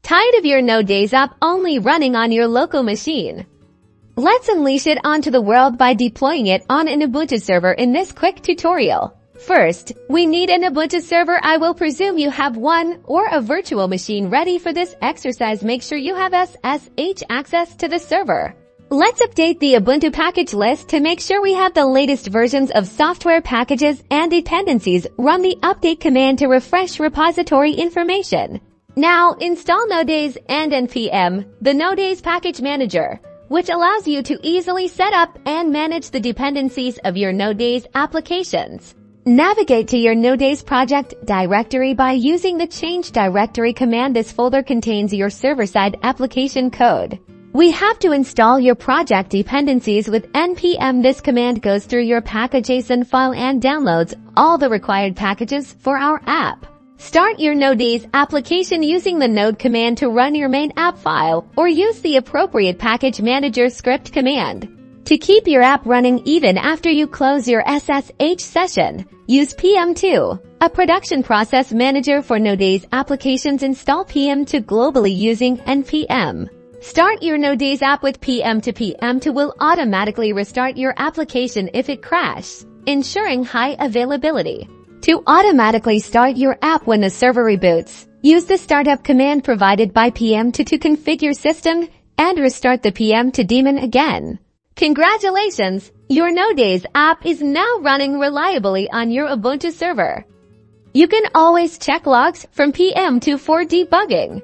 Tired of your Node.js app only running on your local machine? Let's unleash it onto the world by deploying it on an Ubuntu server in this quick tutorial. First, we need an Ubuntu server. I will presume you have one or a virtual machine ready for this exercise. Make sure you have SSH access to the server. Let's update the Ubuntu package list to make sure we have the latest versions of software packages and dependencies. Run the update command to refresh repository information. Now, install Node.js and NPM, the Node.js package manager, which allows you to easily set up and manage the dependencies of your Node.js applications. Navigate to your Node.js project directory by using the change directory command. This folder contains your server-side application code. We have to install your project dependencies with npm. This command goes through your package.json file and downloads all the required packages for our app. Start your Node.js application using the node command to run your main app file, or use the appropriate package manager script command. To keep your app running even after you close your SSH session, use PM2, a production process manager for Node.js applications. Install PM2 globally using npm. Start your Node.js app with PM2. PM2 will automatically restart your application if it crashes, ensuring high availability. To automatically start your app when the server reboots, use the startup command provided by PM2 to configure your system and restart the PM2 daemon again. Congratulations! Your Node.js app is now running reliably on your Ubuntu server. You can always check logs from PM2 for debugging.